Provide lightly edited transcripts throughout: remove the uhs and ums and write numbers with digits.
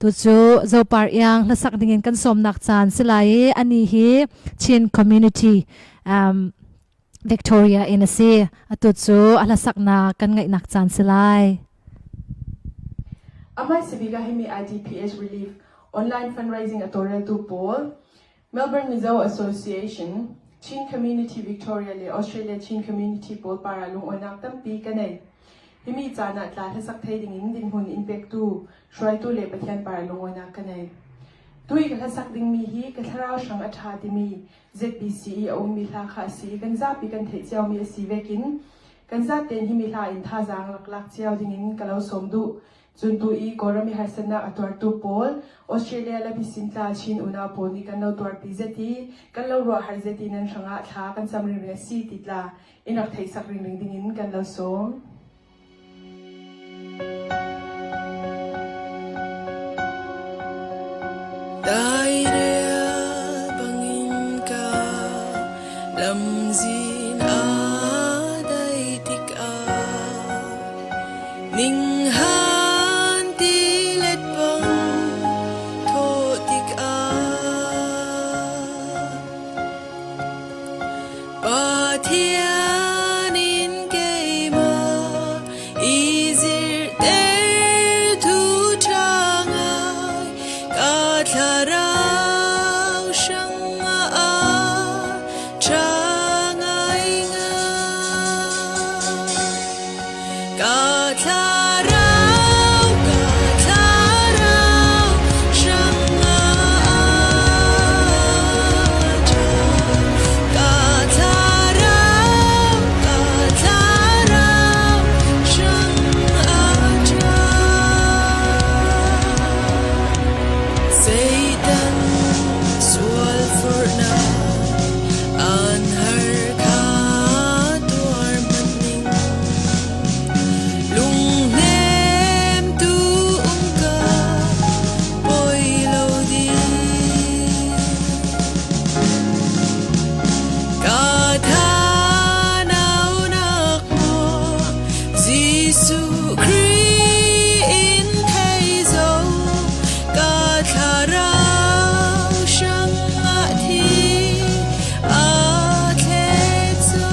tu chu zo par Iang la sak dingin kan som nak chan silai ani hi chin community Victoria in a se atu chu ala sak na kan ngai nak chan silai Amai sibiga himi IDPS relief online fundraising atore tu Paul Melbourne Mizo Association Chin Community Victoria le Australia Chin Community Paul para lung onak tampi kanai himi chana tla thasak thei ding in ding hun impact tu shrai tu le pathian para lung onak kanai tui ka thasak ding mi hi ka thlarau sang atha ti mi ZBC au mi tha kha si kan za pi kan thei chiao mi si vekin kan za ten himi tha in tha jang lak lak chiao ding in kalau som du chun tu I korami harsana atwar tu Paul Australia la bisinta chin una pol ni kan lo twar pizeti kan lo ro harzeti nan sanga tha kan samri me si titla inak thei sak ring ring ding in kan lo som Dai rea bangin ka lam zin a dai tik a ning han ti let bang tho tik a pa thian in ke ma izir der thu chang ai ka thlarau shang a chang ai nga ka thlarau shang a ka thlarau shang a Satan sual for na an har ka tuar maning lung nem tu ka poi lo di ka tha nau nak mo Giêsu Christ in thei zo ka thlarau shang a thi a the zo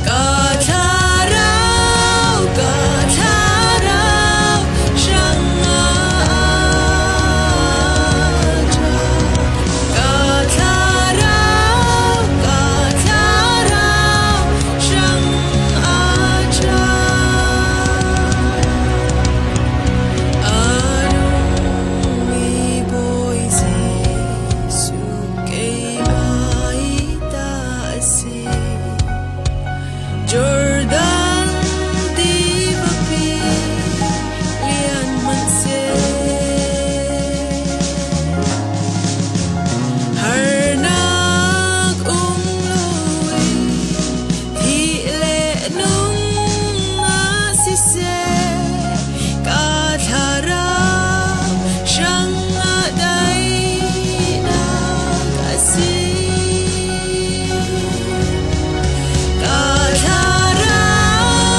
ka thlarau shang a ka thlarau shang a Arumi boys su kay mai ta si Jordan di bapi lian man se har nak lui thi le nung a si se ka thlarau shang a dai na ka si ka thlarau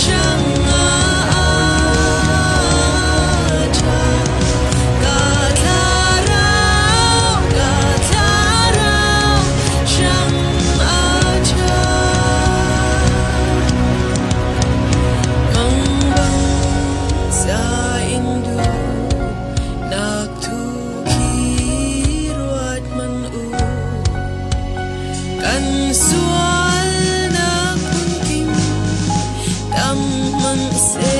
shang a ka thlarau shang a mang bang sa indu nak thu khi ruat man u kan sual nak pungking tam man se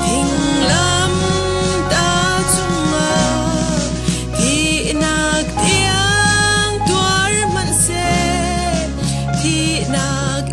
thing lam ta chunga thi nak tiang tuar man se thi nak